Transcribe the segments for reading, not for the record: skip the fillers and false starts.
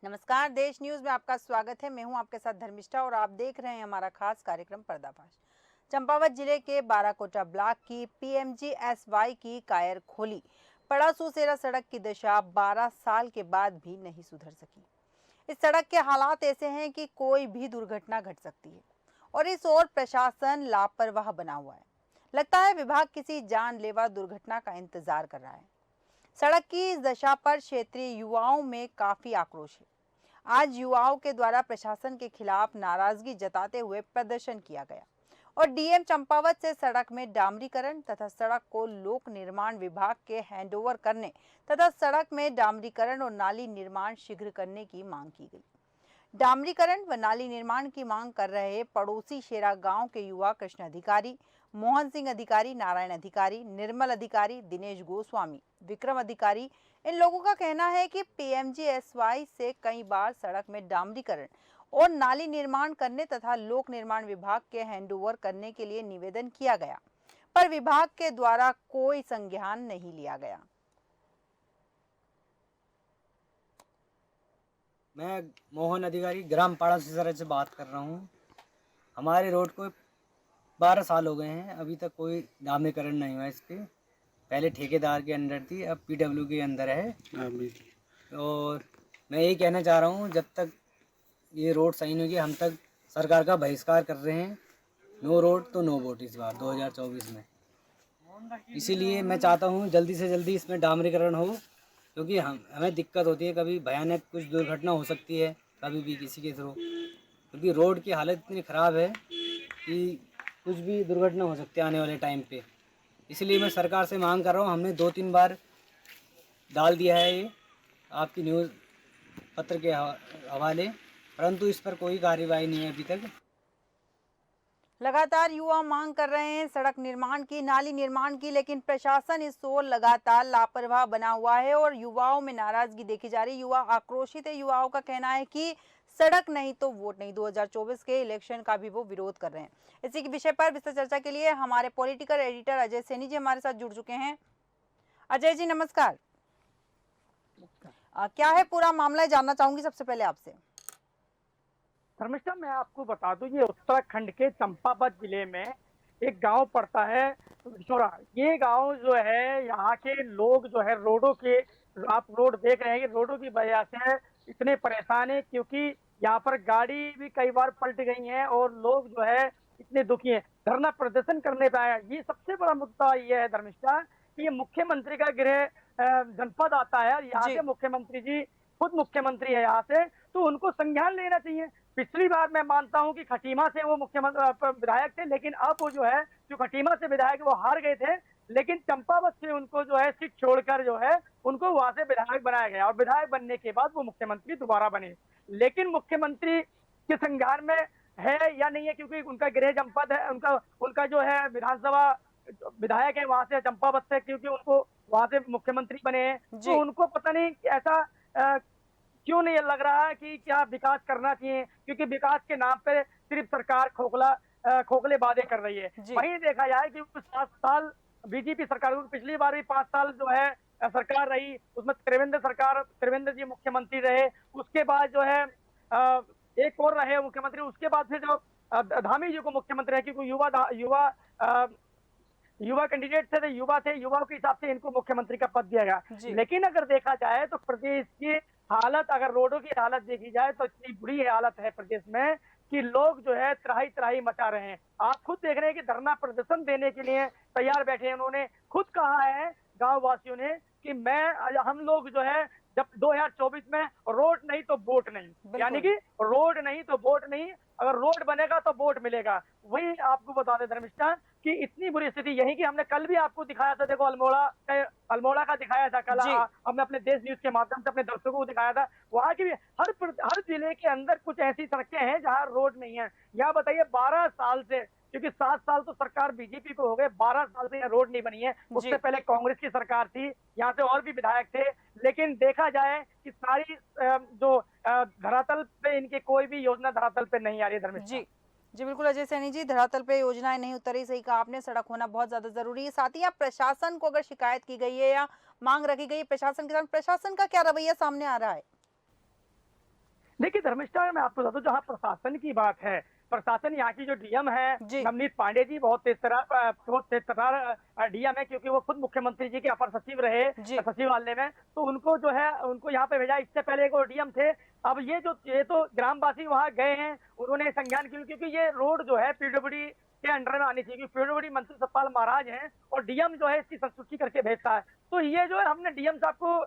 नमस्कार, देश न्यूज में आपका स्वागत है। मैं हूं आपके साथ धर्मिष्ठा और आप देख रहे हैं हमारा खास कार्यक्रम पर्दाफाश। चंपावत जिले के बाराकोटा ब्लॉक की पीएमजीएसवाई की कायर खोली पड़ा सुसेरा सड़क की दशा 12 साल के बाद भी नहीं सुधर सकी। इस सड़क के हालात ऐसे हैं कि कोई भी दुर्घटना घट सकती है और इस ओर प्रशासन लापरवाह बना हुआ है। लगता है विभाग किसी जानलेवा दुर्घटना का इंतजार कर रहा है। सड़क की इस दशा पर क्षेत्रीय युवाओं में काफी आक्रोश है। आज युवाओं के द्वारा प्रशासन के खिलाफ नाराजगी जताते हुए प्रदर्शन किया गया और डीएम चंपावत से सड़क में डामरीकरण तथा सड़क को लोक निर्माण विभाग के हैंडओवर करने तथा सड़क में डामरीकरण और नाली निर्माण शीघ्र करने की मांग की गई। डामरीकरण व नाली निर्माण की मांग कर रहे पड़ोसी शेरा गांव के युवा कृष्ण अधिकारी, मोहन सिंह अधिकारी, नारायण अधिकारी, निर्मल अधिकारी, दिनेश गोस्वामी, विक्रम अधिकारी, इन लोगों का कहना है कि पीएमजीएसवाई से कई बार सड़क में डामरीकरण और नाली निर्माण करने तथा लोक निर्माण विभाग के हैंडओवर करने के लिए निवेदन किया गया, पर विभाग के द्वारा कोई संज्ञान नहीं लिया गया। मैं मोहन अधिकारी ग्राम पाड़ा सिसरा से बात कर रहा हूँ। हमारे रोड को 12 साल हो गए हैं, अभी तक कोई डामरीकरण नहीं हुआ इस पे। पहले ठेकेदार के अंडर थी, अब पीडब्ल्यू के अंदर है। और मैं यही कहना चाह रहा हूँ, जब तक ये रोड सही नहीं होगी हम तक सरकार का बहिष्कार कर रहे हैं। नो रोड तो नो वोट इस बार 2024 में। इसीलिए मैं चाहता हूँ जल्दी से जल्दी इसमें डामरीकरण हो, क्योंकि हमें दिक्कत होती है, कभी भयानक कुछ दुर्घटना हो सकती है कभी भी किसी के थ्रू, क्योंकि रोड की हालत इतनी ख़राब है कि कुछ भी दुर्घटना हो सकती है आने वाले टाइम पे। इसलिए मैं सरकार से मांग कर रहा हूँ, हमने 2-3 बार डाल दिया है ये आपकी न्यूज़ पत्र के हवाले, परंतु इस पर कोई कार्रवाई नहीं है अभी तक। लगातार युवा मांग कर रहे हैं सड़क निर्माण की, नाली निर्माण की, लेकिन प्रशासन इस ओर लगातार लापरवाह बना हुआ है और युवाओं में नाराजगी देखी जा रही है। युवा आक्रोशित है। युवाओं का कहना है कि सड़क नहीं तो वोट नहीं। 2024 के इलेक्शन का भी वो विरोध कर रहे हैं। इसी के विषय पर विस्तृत चर्चा के लिए हमारे पॉलिटिकल एडिटर अजय सैनी जी हमारे साथ जुड़ चुके हैं। अजय जी नमस्कार। क्या है पूरा मामला, जानना चाहूंगी सबसे पहले आपसे। धर्मिष्ठा, मैं आपको बता दूं, ये उत्तराखंड के चंपावत जिले में एक गांव पड़ता है विछोरा। ये गांव जो है, यहाँ के लोग जो है रोडों के, आप रोड देख रहे हैं कि रोडों की वजह से इतने परेशान है, क्योंकि यहाँ पर गाड़ी भी कई बार पलट गई है और लोग जो है इतने दुखी हैं। धरना प्रदर्शन करने पे आया। ये सबसे बड़ा मुद्दा ये है धर्मिष्ठा कि ये मुख्यमंत्री का गृह जनपद आता है और यहाँ के मुख्यमंत्री जी खुद मुख्यमंत्री है यहाँ से, तो उनको संज्ञान लेना चाहिए। पिछली बार मैं मानता हूं कि खटीमा से वो मुख्यमंत्री विधायक थे, लेकिन अब वो जो है, जो खटीमा से विधायक वो हार गए थे, लेकिन चंपावत से उनको जो है सीट छोड़कर जो है उनको वहां से विधायक बनाया गया और विधायक बनने के बाद वो मुख्यमंत्री दोबारा बने। लेकिन मुख्यमंत्री के संज्ञान में है या नहीं है, क्योंकि उनका गृह जनपद है, उनका उनका जो है विधानसभा विधायक है वहां से चंपावत से, क्योंकि उनको वहां से मुख्यमंत्री बने हैं, तो उनको पता नहीं ऐसा क्यों नहीं लग रहा है कि क्या विकास करना चाहिए, क्योंकि विकास के नाम पे सिर्फ सरकार खोखले वादे कर रही है। वहीं देखा जाए कि 7 साल बीजेपी सरकार, पिछली बार भी 5 साल जो है सरकार रही, उसमें त्रिवेंद्र जी मुख्यमंत्री रहे। उसके बाद जो है एक और रहे मुख्यमंत्री, उसके बाद फिर जो धामी जी को मुख्यमंत्री है, क्योंकि युवा कैंडिडेट थे, युवाओं के हिसाब से इनको मुख्यमंत्री का पद दिया गया। लेकिन अगर देखा जाए तो प्रदेश की हालत, अगर रोडों की हालत देखी जाए तो इतनी बुरी हालत है प्रदेश में कि लोग जो है त्राही त्राही मचा रहे हैं। आप खुद देख रहे हैं कि धरना प्रदर्शन देने के लिए तैयार बैठे हैं। उन्होंने खुद कहा है गांव वासियों ने कि हम लोग जो है जब 2024 में रोड नहीं तो वोट नहीं, यानी कि रोड नहीं तो वोट नहीं, अगर रोड बनेगा तो वोट मिलेगा। वही आपको बता दें धर्मिष्ठा कि इतनी बुरी स्थिति यही कि हमने कल भी आपको दिखाया था, देखो अल्मोड़ा का दिखाया था कल, हमने अपने देश न्यूज के माध्यम से अपने दर्शकों को दिखाया था। वहां की भी हर जिले के अंदर कुछ ऐसी सड़कें हैं जहां रोड नहीं है। यहाँ बताइए 12 साल से, क्योंकि 7 साल तो सरकार बीजेपी को हो गए, 12 साल से रोड नहीं बनी है। उससे पहले कांग्रेस की सरकार थी, यहाँ से और भी विधायक थे, लेकिन देखा जाए कि सारी जो धरातल पे इनकी कोई भी योजना धरातल पे नहीं आ रही है धर्मेश जी बिल्कुल अजय सैनी जी, धरातल पे योजनाएं नहीं उतरी, सही कहा आपने। सड़क होना बहुत ज्यादा जरूरी है। साथ ही आप प्रशासन को अगर शिकायत की गई है या मांग रखी गई है प्रशासन के साथ, प्रशासन का क्या रवैया सामने आ रहा है? देखिए धर्मिष्ठा, मैं आपको बता दूं, जहाँ प्रशासन की बात है, प्रशासन यहाँ की जो डीएम है जी नवनीत पांडे जी बहुत तेज तर्रार डीएम है, क्योंकि वो खुद मुख्यमंत्री जी के अपर सचिव रहे जी सचिवालय में। तो उनको जो है उनको यहाँ पे भेजा। इससे पहले एक वो डीएम थे। अब ये तो ग्रामवासी वहाँ गए हैं, उन्होंने संज्ञान किया, क्योंकि ये रोड जो है पीडब्ल्यूडी के अंडर में आनी चाहिए, क्योंकि पीडब्ल्यूडी मंत्री सतपाल महाराज हैं और डीएम जो है इसकी संस्तुति करके भेजता है। तो ये जो है हमने डीएम साहब को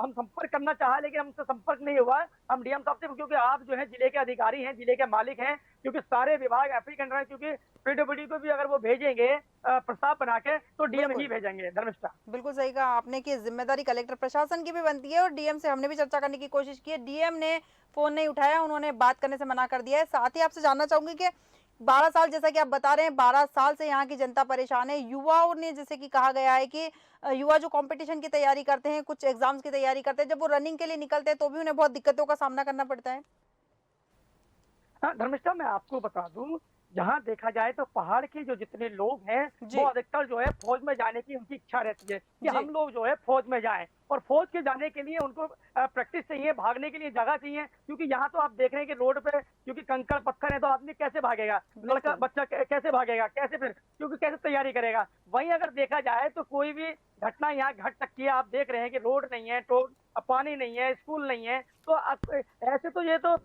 हम संपर्क करना चाहा, लेकिन हमसे संपर्क नहीं हुआ। हम डीएम साहब से, क्योंकि आप जो है जिले के अधिकारी हैं, जिले के मालिक हैं, क्योंकि सारे विभाग आप ही के अंडर हैं, क्योंकि पीडब्ल्यूडी को भी अगर वो भेजेंगे प्रस्ताव बना के, तो डीएम बिल्कुल ही भेजेंगे धर्मिष्ठा। बिल्कुल सही कहा आपने कि जिम्मेदारी कलेक्टर प्रशासन की भी बनती है और डीएम से हमने भी चर्चा करने की कोशिश की है। डीएम ने फोन नहीं उठाया, उन्होंने बात करने से मना कर दिया है। साथ ही आपसे जानना चाहूंगी कि 12 साल, जैसा कि आप बता रहे हैं, 12 साल से यहाँ की जनता परेशान है। युवाओं ने, जैसे कि कहा गया है कि युवा जो कंपटीशन की तैयारी करते हैं, कुछ एग्जाम्स की तैयारी करते हैं, जब वो रनिंग के लिए निकलते हैं तो भी उन्हें बहुत दिक्कतों का सामना करना पड़ता है। हाँ धर्मिष्ठा, मैं आपको बता दूं, जहाँ देखा जाए तो पहाड़ के जो जितने लोग हैं, जी वो अधिकतर जो है फौज में जाने की उनकी इच्छा रहती है कि जी हम लोग जो है फौज में जाएं। और फौज के जाने के लिए उनको प्रैक्टिस चाहिए, भागने के लिए जगह चाहिए, क्योंकि यहाँ तो आप देख रहे हैं कि रोड पे क्योंकि कंकड़ पत्थर है, तो आदमी कैसे भागेगा, लड़का बिल्कुल बच्चा कैसे भागेगा, कैसे फिर क्योंकि कैसे तैयारी करेगा। वहीं अगर देखा जाए तो कोई भी घटना यहाँ घट सकती है। आप देख रहे हैं कि रोड नहीं है, तो पानी नहीं है, स्कूल नहीं है, तो ऐसे तो ये तो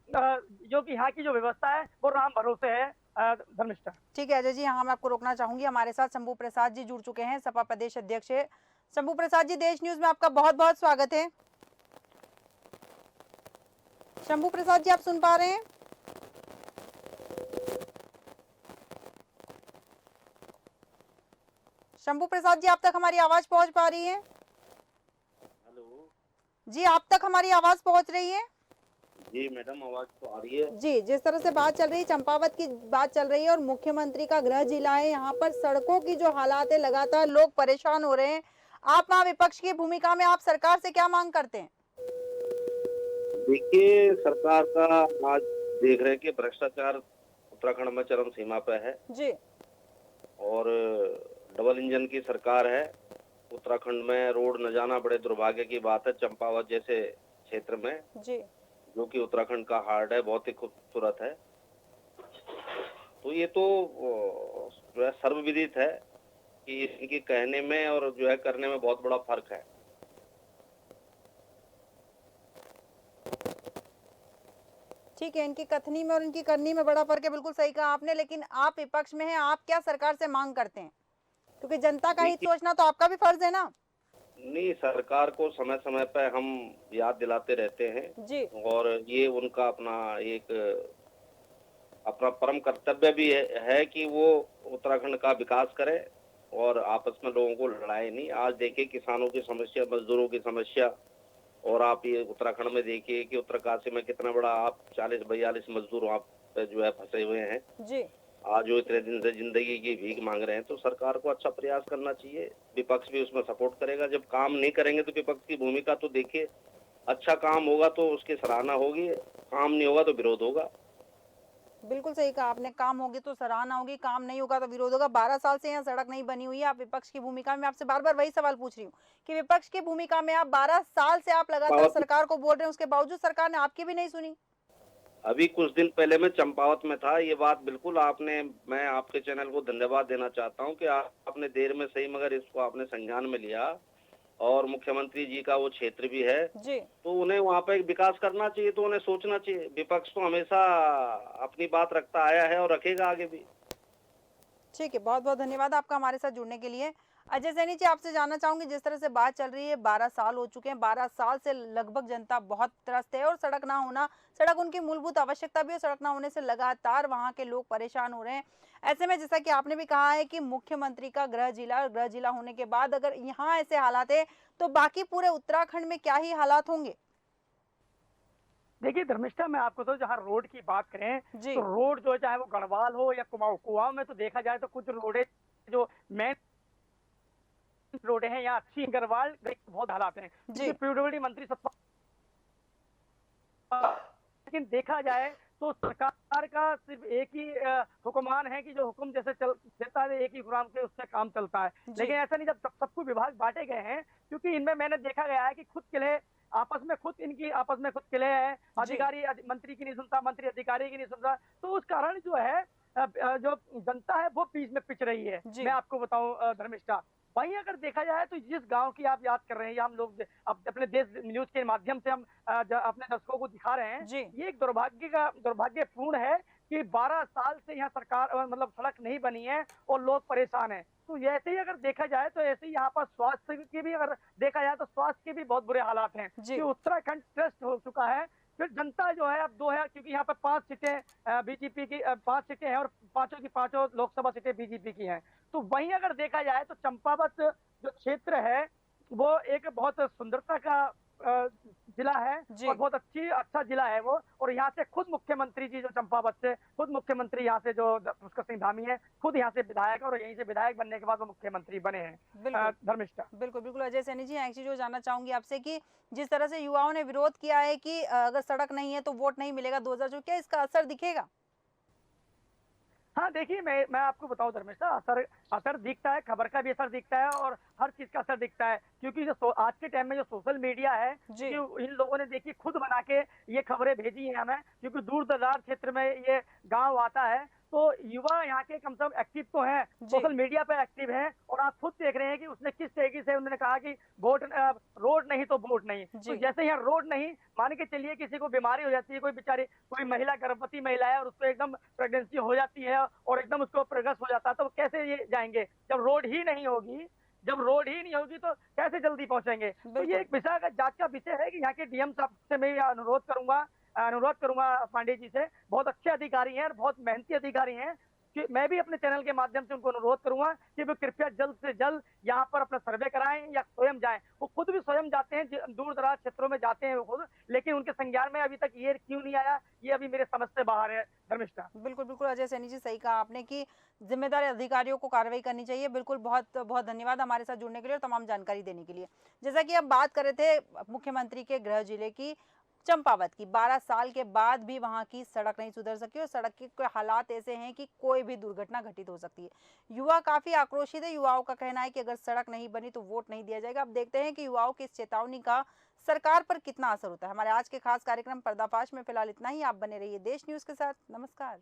जो कि यहाँ की जो व्यवस्था है वो राम भरोसे है धर्मिष्ठा। ठीक है अजय जी, यहाँ मैं आपको रोकना चाहूंगी। हमारे साथ शंभू प्रसाद जी जुड़ चुके हैं, सपा प्रदेश अध्यक्ष है। शंभू प्रसाद जी, देश न्यूज में आपका बहुत बहुत स्वागत है। शंभू प्रसाद जी, आप सुन पा रहे हैं? शंभू प्रसाद जी, आप तक हमारी आवाज पहुंच पा रही है? हेलो। जी, आप तक हमारी आवाज पहुंच रही है? जी मैडम, आवाज तो आ रही है। जी, जिस तरह से बात चल रही है, चंपावत की बात चल रही है और मुख्यमंत्री का गृह जिला है, यहाँ पर सड़कों की जो हालात है, लगातार लोग परेशान हो रहे हैं। आप वहाँ विपक्ष की भूमिका में आप सरकार से क्या मांग करते हैं? देखिए, सरकार का आज देख रहे हैं कि भ्रष्टाचार उत्तराखंड में चरम सीमा पे है जी और डबल इंजन की सरकार है। उत्तराखंड में रोड न जाना बड़े दुर्भाग्य की बात है। चंपावत जैसे क्षेत्र में, जी जो कि उत्तराखंड का हार्ट है, बहुत ही खूबसूरत है। तो ये तो जो है सर्वविदित है कि इनके कहने में और जो है करने में बहुत बड़ा फर्क है। ठीक है, इनकी कथनी में और इनकी करनी में बड़ा फर्क है, बिल्कुल सही कहा आपने। लेकिन आप विपक्ष में हैं, आप क्या सरकार से मांग करते हैं? क्योंकि जनता का हित सोचना तो आपका भी फर्ज है ना। नहीं, सरकार को समय समय पर हम याद दिलाते रहते हैं जी और ये उनका अपना परम कर्तव्य भी है कि वो उत्तराखंड का विकास करे और आपस में लोगों को लड़ाए नहीं। आज देखिए किसानों की समस्या, मजदूरों की समस्या, और आप ये उत्तराखंड में देखिए कि उत्तरकाशी में कितना बड़ा आप 40-42 मजदूर वहाँ पे जो है फंसे हुए हैं। जी आज जो इतने दिन से जिंदगी की भीख मांग रहे हैं, तो सरकार को अच्छा प्रयास करना चाहिए। विपक्ष भी उसमें सपोर्ट करेगा। जब काम नहीं करेंगे तो विपक्ष की भूमिका तो देखिए, अच्छा काम होगा तो उसकी सराहना होगी, काम नहीं होगा तो विरोध होगा। बिल्कुल सही कहा आपने, काम होगी तो सराहना होगी, काम नहीं होगा तो विरोध होगा। 12 साल से यहाँ सड़क नहीं बनी हुई है, आप विपक्ष की भूमिका में, आपसे बार बार वही सवाल पूछ रही हूँ कि विपक्ष की भूमिका में आप 12 साल से आप लगातार सरकार को बोल रहे हैं, उसके बावजूद सरकार ने आपकी भी नहीं सुनी। अभी कुछ दिन पहले मैं चंपावत में था। ये बात बिल्कुल मैं आपके चैनल को धन्यवाद देना चाहता हूँ कि आपने देर में सही मगर इसको आपने संज्ञान में लिया और मुख्यमंत्री जी का वो क्षेत्र भी है, जी तो उन्हें वहाँ पे विकास करना चाहिए, तो उन्हें सोचना चाहिए। विपक्ष तो हमेशा अपनी बात रखता आया है और रखेगा आगे भी। ठीक है, बहुत बहुत धन्यवाद आपका हमारे साथ जुड़ने के लिए। अजय सैनी जी, आपसे जानना चाहूंगी, जिस तरह से बात चल रही है, 12 साल हो चुके हैं, 12 साल से लगभग जनता बहुत त्रस्त है और सड़क ना होना, सड़क उनकी मूलभूत आवश्यकता भी है, सड़क ना होने से लगातार वहां के लोग परेशान हो रहे हैं। ऐसे में जैसा कि आपने भी कहा है कि मुख्यमंत्री का गृह जिला होने के बाद अगर यहाँ ऐसे हालात है तो बाकी पूरे उत्तराखंड में क्या ही हालात होंगे? देखिए धर्मिष्ठा, मैं आपको तो जहाँ रोड की बात करें, जी तो रोड जो है चाहे वो गढ़वाल हो या कुमाऊं में, तो देखा जाए तो कुछ रोडे जो मेन रोडे हैं यहाँ अच्छी, गढ़वाल बहुत हालात हैं, जी क्योंकि पीडब्ल्यूडी मंत्री सत्ता। लेकिन देखा जाए तो सरकार का सिर्फ एक ही हुक्मरान है कि जो हुक्म जैसे चल देता है, एक ही हुक्मरान के उससे काम चलता है। जी लेकिन ऐसा नहीं, जब सबको विभाग बांटे गए हैं, क्योंकि इनमें मैंने देखा गया है कि खुद के लिए आपस में खुद इनकी आपस में खुद किले हैं, अधिकारी मंत्री की नहीं सुनता, मंत्री अधिकारी की नहीं सुनता, तो उस कारण जो है जो जनता है वो बीच में पिच रही है। जी। मैं आपको बताऊं धर्मिष्ठा, वहीं अगर देखा जाए तो जिस गांव की आप याद कर रहे हैं, हम लोग अपने देश न्यूज के माध्यम से हम अपने दर्शकों को दिखा रहे हैं, जी। ये एक दुर्भाग्यपूर्ण है कि 12 साल से यहाँ सरकार मतलब सड़क नहीं बनी है और लोग परेशान हैं। तो ऐसे ही अगर देखा जाए तो ऐसे ही यहाँ पर स्वास्थ्य की भी अगर देखा जाए तो स्वास्थ्य के भी बहुत बुरे हालात हैं जी। कि उत्तराखंड ट्रस्ट हो चुका है। फिर जनता जो है अब दो है, क्योंकि यहाँ पर 5 सीटें बीजेपी की 5 सीटें हैं और पांचों की पांचों लोकसभा सीटें बीजेपी की हैं। तो वहीं अगर देखा जाए तो चंपावत जो क्षेत्र है वो एक बहुत सुंदरता का जिला है जी। और बहुत अच्छा जिला है वो। और यहाँ से खुद मुख्यमंत्री जी जो चंपावत से खुद मुख्यमंत्री यहाँ से जो पुष्कर सिंह धामी है, खुद यहाँ से विधायक और यहीं से विधायक बनने के बाद वो मुख्यमंत्री बने हैं। बिल्कुल धर्मिष्ठा, बिल्कुल बिल्कुल अजय सैनी जी, एक चीज जो जानना चाहूंगी आपसे कि जिस तरह से युवाओं ने विरोध किया है कि अगर सड़क नहीं है तो वोट नहीं मिलेगा 2024, क्या इसका असर दिखेगा? हाँ देखिए, मैं आपको बताऊं धर्मेश, असर असर दिखता है, खबर का भी असर दिखता है और हर चीज का असर दिखता है, क्योंकि जो आज के टाइम में जो सोशल मीडिया है, जी। क्योंकि इन लोगों ने देखिए खुद बना के ये खबरें भेजी है हमें, क्योंकि दूर दराज क्षेत्र में ये गांव आता है, तो युवा यहाँ के कम से कम एक्टिव तो हैं, सोशल मीडिया पे एक्टिव हैं। और आप खुद देख रहे हैं कि उसने किस तरीके से उन्होंने कहा कि रोड नहीं तो वोट नहीं। तो जैसे यहाँ रोड नहीं, मान के चलिए किसी को बीमारी हो जाती है, कोई महिला गर्भवती महिला है और उसको एकदम प्रेगनेंसी हो जाती है और एकदम उसको प्रेग्नेंस हो जाता है, तो कैसे ये जाएंगे जब रोड ही नहीं होगी? जब रोड ही नहीं होगी तो कैसे जल्दी पहुंचेंगे? तो ये एक विषय का जांच का विषय है कि यहाँ के डीएम साहब से मैं अनुरोध करूंगा पांडे जी से, बहुत अच्छे अधिकारी हैं और बहुत मेहनती अधिकारी हैं, कि मैं भी अपने चैनल के माध्यम से उनको अनुरोध करूंगा कि वो कृपया जल्द से जल्द यहाँ पर अपना सर्वे कराएं या स्वयं जाएं। वो खुद भी स्वयं जाते हैं, दूर दराज क्षेत्रों में जाते हैं वो खुद, लेकिन उनके संज्ञान में अभी तक ये क्यों नहीं आया, ये अभी मेरे समझ से बाहर है। धर्मिष्ठा, बिल्कुल बिल्कुल अजय सैनी जी, सही कहा आपने कि जिम्मेदार अधिकारियों को कार्रवाई करनी चाहिए। बिल्कुल, बहुत बहुत धन्यवाद हमारे साथ जुड़ने के लिए और तमाम जानकारी देने के लिए। जैसा कि अब बात कर रहे थे मुख्यमंत्री के गृह जिले की चंपावत की, 12 साल के बाद भी वहां की सड़क नहीं सुधर सकी और सड़क के हालात ऐसे हैं कि कोई भी दुर्घटना घटित हो सकती है। युवा काफी आक्रोशित है। युवाओं का कहना है कि अगर सड़क नहीं बनी तो वोट नहीं दिया जाएगा। अब देखते हैं कि युवाओं की इस चेतावनी का सरकार पर कितना असर होता है। हमारे आज के खास कार्यक्रम पर्दाफाश में फिलहाल इतना ही। आप बने रहिए देश न्यूज के साथ। नमस्कार।